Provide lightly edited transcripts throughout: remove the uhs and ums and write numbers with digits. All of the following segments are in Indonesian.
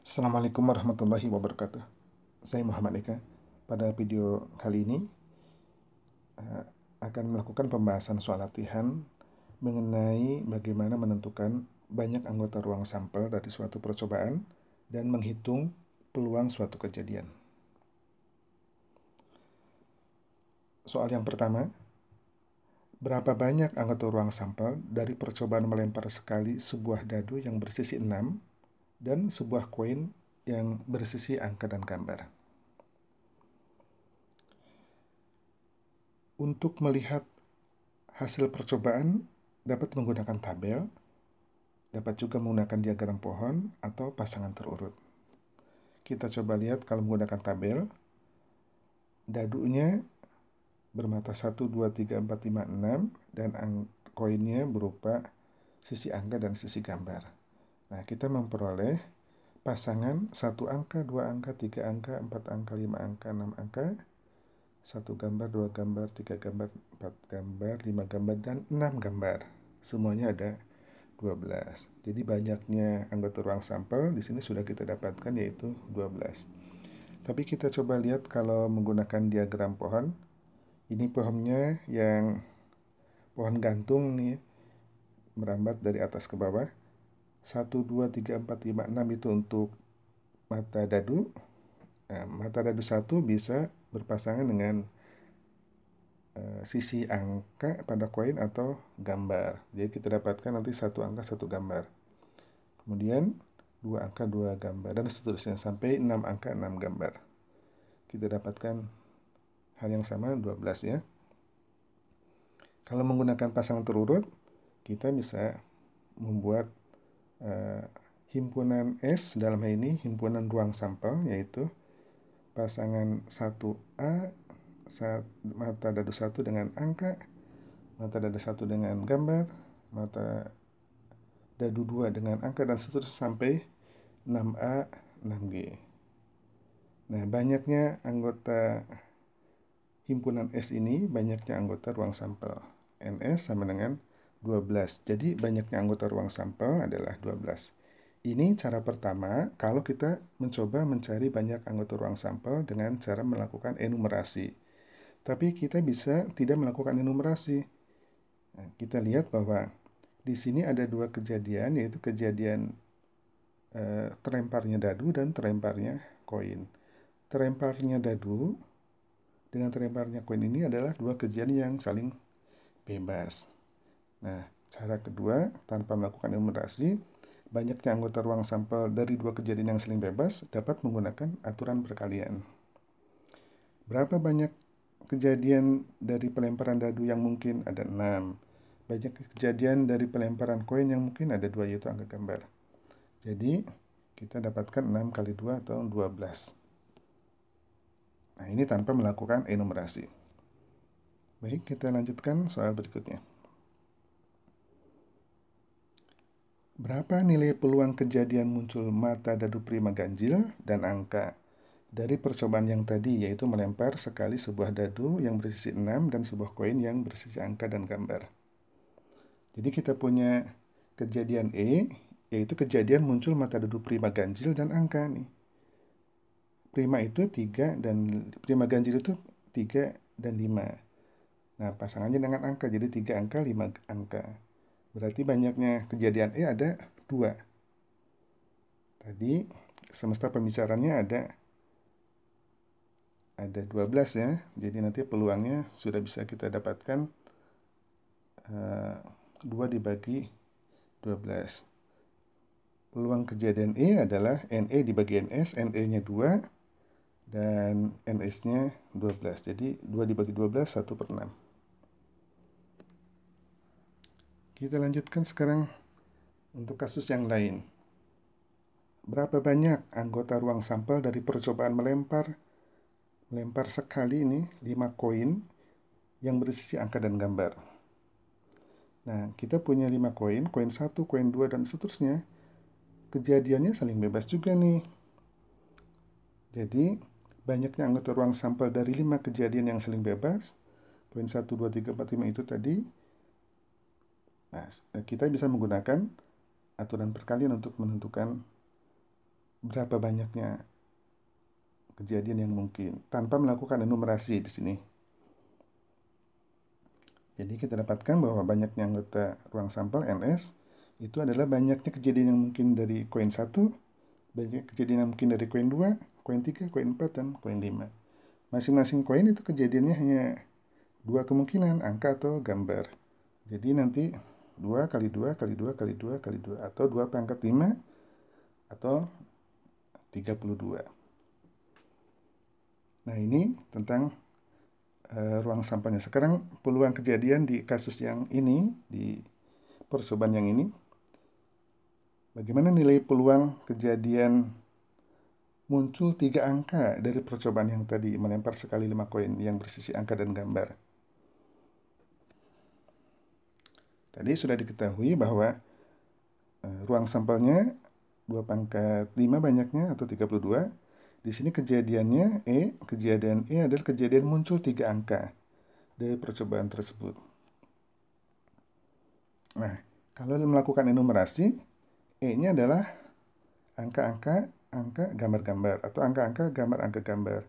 Assalamualaikum warahmatullahi wabarakatuh. Saya Muhammad Eka. Pada video kali ini eh, akan melakukan pembahasan soal latihan mengenai bagaimana menentukan banyak anggota ruang sampel dari suatu percobaan dan menghitung peluang suatu kejadian. Soal yang pertama, berapa banyak anggota ruang sampel dari percobaan melempar sekali sebuah dadu yang bersisi 6 dan sebuah koin yang bersisi angka dan gambar. Untuk melihat hasil percobaan dapat menggunakan tabel, dapat juga menggunakan diagram pohon atau pasangan terurut. Kita coba lihat kalau menggunakan tabel, dadunya bermata 1, 2, 3, 4, 5, 6 dan koinnya berupa sisi angka dan sisi gambar. Nah, kita memperoleh pasangan 1 angka, 2 angka, 3 angka, 4 angka, 5 angka, 6 angka, 1 gambar, 2 gambar, 3 gambar, 4 gambar, 5 gambar, dan 6 gambar. Semuanya ada 12. Jadi banyaknya anggota ruang sampel di sini sudah kita dapatkan yaitu 12. Tapi kita coba lihat kalau menggunakan diagram pohon. Ini pohonnya yang pohon gantung nih, merambat dari atas ke bawah. 1, 2, 3, 4, 5, 6 itu untuk mata dadu. Nah, mata dadu 1 bisa berpasangan dengan sisi angka pada koin atau gambar. Jadi kita dapatkan nanti 1 angka 1 gambar. Kemudian 2 angka 2 gambar dan seterusnya sampai 6 angka 6 gambar. Kita dapatkan hal yang sama 12 ya. Kalau menggunakan pasangan terurut, kita bisa membuat himpunan S, dalam hal ini himpunan ruang sampel, yaitu pasangan 1A mata dadu 1 dengan angka, mata dadu 1 dengan gambar, mata dadu 2 dengan angka, dan seterusnya sampai 6A, 6G. Nah, banyaknya anggota himpunan S ini, banyaknya anggota ruang sampel. NS sama dengan 12. Jadi banyaknya anggota ruang sampel adalah 12. Ini cara pertama kalau kita mencoba mencari banyak anggota ruang sampel dengan cara melakukan enumerasi. Tapi kita bisa tidak melakukan enumerasi. Nah, kita lihat bahwa di sini ada 2 kejadian, yaitu kejadian terlemparnya dadu dan terlemparnya koin. Terlemparnya dadu dengan terlemparnya koin ini adalah 2 kejadian yang saling bebas. Nah, cara kedua, tanpa melakukan enumerasi, banyaknya anggota ruang sampel dari 2 kejadian yang saling bebas dapat menggunakan aturan perkalian. Berapa banyak kejadian dari pelemparan dadu yang mungkin? Ada 6. Banyak kejadian dari pelemparan koin yang mungkin? Ada 2, yaitu angka gambar. Jadi, kita dapatkan 6 kali 2 atau 12. Nah, ini tanpa melakukan enumerasi. Baik, kita lanjutkan soal berikutnya. Berapa nilai peluang kejadian muncul mata dadu prima ganjil dan angka dari percobaan yang tadi, yaitu melempar sekali sebuah dadu yang bersisi 6 dan sebuah koin yang bersisi angka dan gambar. Jadi kita punya kejadian E, yaitu kejadian muncul mata dadu prima ganjil dan angka nih. Prima itu 3 dan prima ganjil itu 3 dan 5. Nah, pasangannya dengan angka, jadi 3 angka, 5 angka. Berarti banyaknya kejadian E ada 2. Tadi semesta pembicaranya ada 12 ya. Jadi nanti peluangnya sudah bisa kita dapatkan 2 dibagi 12. Peluang kejadian E adalah NE dibagi NS, NE-nya 2 dan NS-nya 12. Jadi 2 dibagi 12, 1/6. Kita lanjutkan sekarang untuk kasus yang lain. Berapa banyak anggota ruang sampel dari percobaan melempar sekali ini 5 koin yang bersisi angka dan gambar. Nah, kita punya 5 koin 1, koin 2, dan seterusnya. Kejadiannya saling bebas juga nih. Jadi, banyaknya anggota ruang sampel dari 5 kejadian yang saling bebas, koin 1, 2, 3, 4, 5 itu tadi. Nah, kita bisa menggunakan aturan perkalian untuk menentukan berapa banyaknya kejadian yang mungkin tanpa melakukan enumerasi di sini. Jadi kita dapatkan bahwa banyaknya anggota ruang sampel NS itu adalah banyaknya kejadian yang mungkin dari koin 1, banyak kejadian yang mungkin dari koin 2, koin 3, koin 4, dan koin 5. Masing-masing koin itu kejadiannya hanya 2 kemungkinan, angka atau gambar. Jadi nanti 2 kali 2 kali 2 kali 2 kali 2 atau 2 pangkat 5 atau 32. Nah, ini tentang ruang sampelnya. Sekarang peluang kejadian di kasus yang ini, di percobaan yang ini, bagaimana nilai peluang kejadian muncul 3 angka dari percobaan yang tadi, melempar sekali 5 koin yang bersisi angka dan gambar. Tadi sudah diketahui bahwa ruang sampelnya 2 pangkat 5 banyaknya atau 32. Di sini kejadian E adalah kejadian muncul 3 angka dari percobaan tersebut. Nah, kalau melakukan enumerasi, E-nya adalah angka-angka gambar-gambar atau angka-angka gambar angka gambar.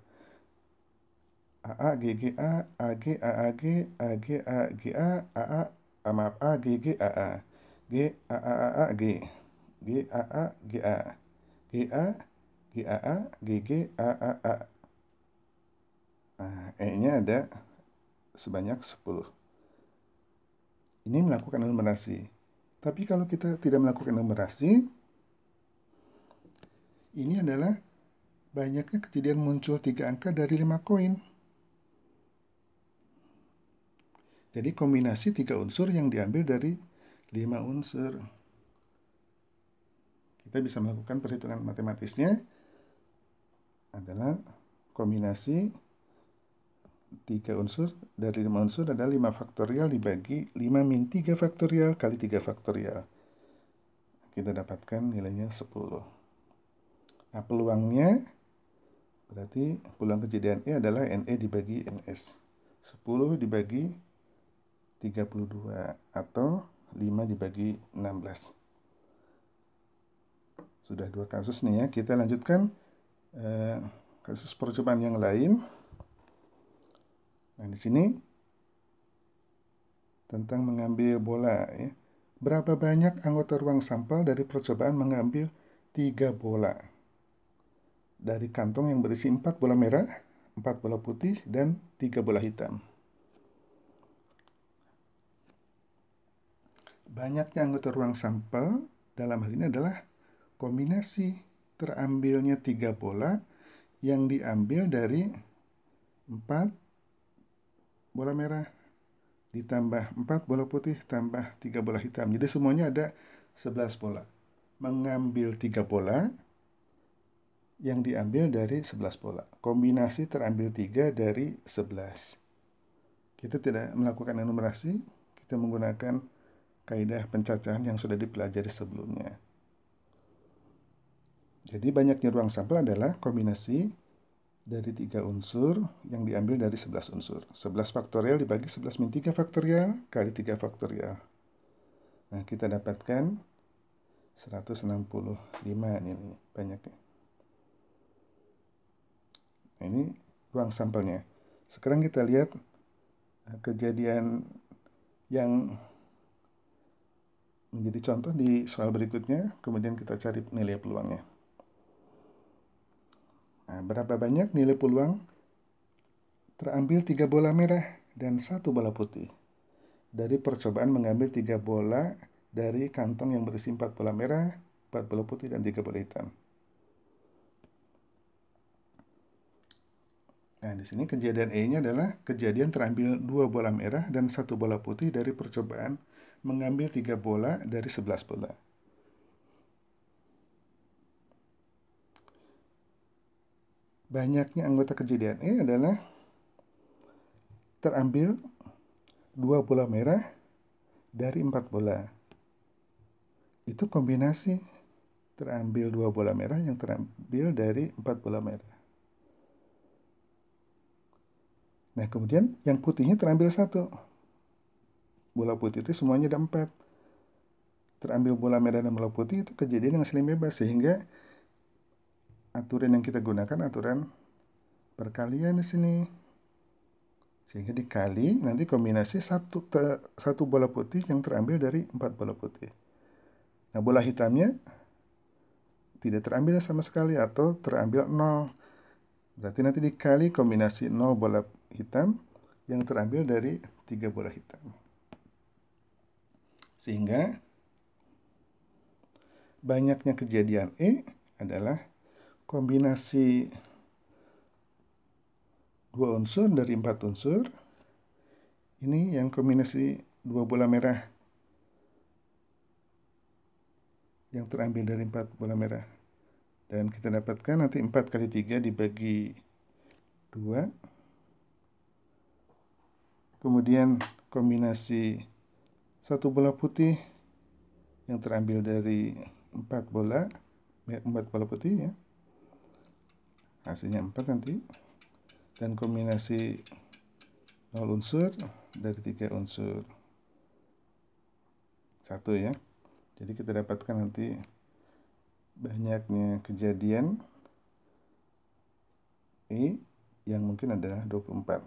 AA, GGA, AG, AAG, AG, AGA, AA, maaf, A, GG, AA, G, AA, G, G, AA, GA, GA, GAA, GG, AAA. Nah, E-nya ada sebanyak 10. Ini melakukan enumerasi. Tapi kalau kita tidak melakukan enumerasi, ini adalah banyaknya kejadian muncul 3 angka dari 5 koin. Jadi kombinasi 3 unsur yang diambil dari 5 unsur. Kita bisa melakukan perhitungan matematisnya adalah kombinasi 3 unsur dari 5 unsur adalah 5 faktorial dibagi 5 min 3 faktorial kali 3 faktorial. Kita dapatkan nilainya 10. Nah, peluangnya berarti peluang kejadian E adalah NE dibagi NS. 10 dibagi 32 atau 5 dibagi 16. Sudah 2 kasus nih ya. Kita lanjutkan kasus percobaan yang lain. Nah, di sini tentang mengambil bola ya. Berapa banyak anggota ruang sampel dari percobaan mengambil 3 bola dari kantong yang berisi 4 bola merah, 4 bola putih, dan 3 bola hitam. Banyaknya anggota ruang sampel dalam hal ini adalah kombinasi terambilnya 3 bola yang diambil dari 4 bola merah ditambah 4 bola putih tambah 3 bola hitam. Jadi semuanya ada 11 bola. Mengambil 3 bola yang diambil dari 11 bola. Kombinasi terambil 3 dari 11. Kita tidak melakukan enumerasi, kita menggunakan kaidah pencacahan yang sudah dipelajari sebelumnya. Jadi banyaknya ruang sampel adalah kombinasi dari 3 unsur yang diambil dari 11 unsur. 11 faktorial dibagi 11 min 3 faktorial kali 3 faktorial. Nah, kita dapatkan 165 ini banyaknya. Nah, ini ruang sampelnya. Sekarang kita lihat kejadian yang menjadi contoh di soal berikutnya, kemudian kita cari nilai peluangnya. Nah, berapa banyak nilai peluang terambil 3 bola merah dan 1 bola putih dari percobaan mengambil 3 bola dari kantong yang berisi 4 bola merah, 4 bola putih, dan 3 bola hitam. Nah, di sini kejadian E-nya adalah kejadian terambil 2 bola merah dan 1 bola putih dari percobaan mengambil 3 bola dari 11 bola. Banyaknya anggota kejadian E adalah terambil 2 bola merah dari 4 bola. Itu kombinasi terambil 2 bola merah yang terambil dari 4 bola merah. Nah, kemudian yang putihnya terambil 1. Bola putih itu semuanya ada 4. Terambil bola merah dan bola putih itu kejadian yang saling bebas, sehingga aturan yang kita gunakan aturan perkalian di sini. Sehingga dikali nanti kombinasi satu bola putih yang terambil dari 4 bola putih. Nah, bola hitamnya tidak terambil sama sekali atau terambil 0. Berarti nanti dikali kombinasi 0 bola hitam yang terambil dari 3 bola hitam. Sehingga banyaknya kejadian E adalah kombinasi 2 unsur dari 4 unsur. Ini yang kombinasi 2 bola merah yang terambil dari 4 bola merah. Dan kita dapatkan nanti 4 kali 3 dibagi 2. Kemudian kombinasi 1 bola putih yang terambil dari 4 bola putih ya. Hasilnya 4 nanti. Dan kombinasi 0 unsur dari 3 unsur 1 ya. Jadi kita dapatkan nanti banyaknya kejadian E yang mungkin adalah 24.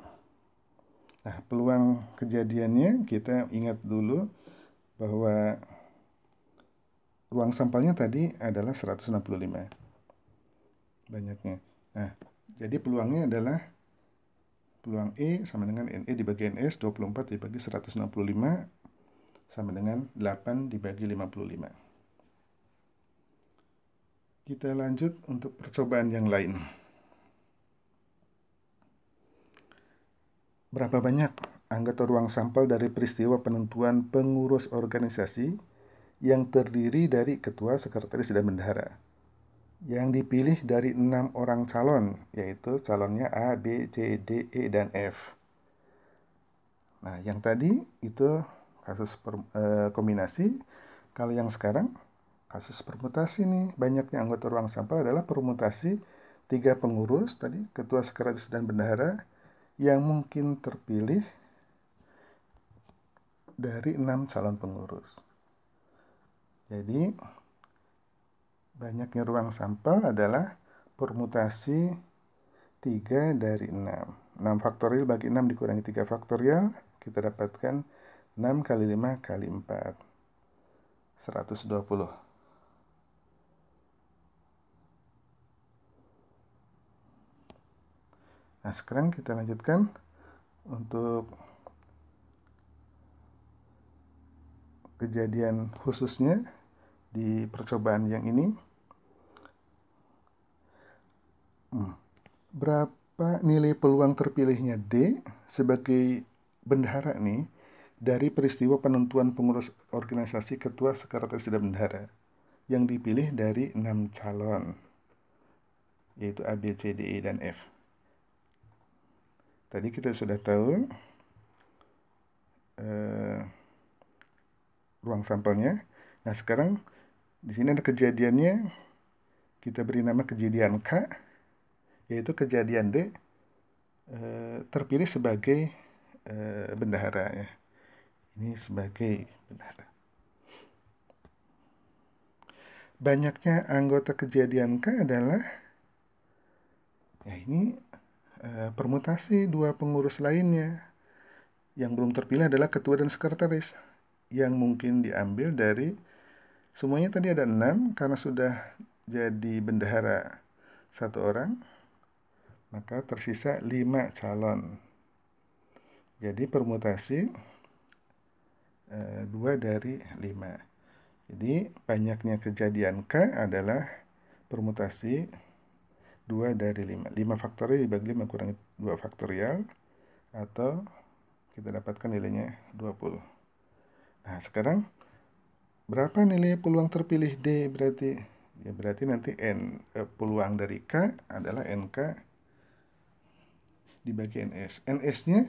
Nah, peluang kejadiannya kita ingat dulu bahwa ruang sampelnya tadi adalah 165 banyaknya. Nah, jadi peluangnya adalah peluang E sama dengan NE dibagi NS, 24 dibagi 165 sama dengan 8 dibagi 55. Kita lanjut untuk percobaan yang lain. Berapa banyak anggota ruang sampel dari peristiwa penentuan pengurus organisasi yang terdiri dari ketua, sekretaris, dan bendahara yang dipilih dari 6 orang calon, yaitu calonnya A, B, C, D, E, dan F. Nah, yang tadi itu kasus kombinasi. Kalau yang sekarang kasus permutasi nih. Banyaknya anggota ruang sampel adalah permutasi 3 pengurus tadi, ketua, sekretaris, dan bendahara yang mungkin terpilih dari 6 calon pengurus. Jadi banyaknya ruang sampel adalah permutasi 3 dari 6. 6 faktorial bagi 6 dikurangi 3 faktorial, kita dapatkan 6 kali 5 kali 4. 120. Nah, sekarang kita lanjutkan untuk kejadian khususnya di percobaan yang ini. Berapa nilai peluang terpilihnya D sebagai bendahara nih dari peristiwa penentuan pengurus organisasi, ketua, sekretaris, dan bendahara yang dipilih dari 6 calon, yaitu A, B, C, D, E, dan F. Tadi kita sudah tahu ruang sampelnya. Nah, sekarang di sini ada kejadiannya, kita beri nama kejadian K, yaitu kejadian D terpilih sebagai bendahara ya. Ini sebagai bendahara. Banyaknya anggota kejadian K adalah ya ini permutasi 2 pengurus lainnya. Yang belum terpilih adalah ketua dan sekretaris yang mungkin diambil dari semuanya tadi ada 6, karena sudah jadi bendahara 1 orang, maka tersisa 5 calon. Jadi permutasi 2 dari 5. Jadi banyaknya kejadian K adalah permutasi 2 dari 5. 5 faktorial dibagi 5 kurangi 2 faktorial, atau kita dapatkan nilainya 20. Nah, sekarang berapa nilai peluang terpilih D berarti? Ya berarti nanti peluang dari K adalah NK dibagi NS. NS-nya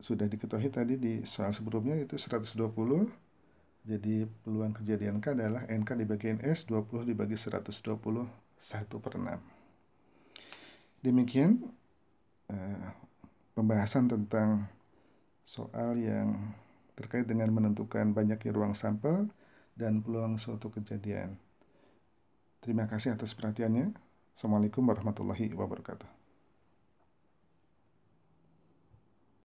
sudah diketahui tadi di soal sebelumnya, itu 120. Jadi peluang kejadian K adalah NK dibagi NS, 20 dibagi 120, 1/6. Demikian pembahasan tentang soal yang terkait dengan menentukan banyaknya ruang sampel dan peluang suatu kejadian. Terima kasih atas perhatiannya. Assalamualaikum warahmatullahi wabarakatuh.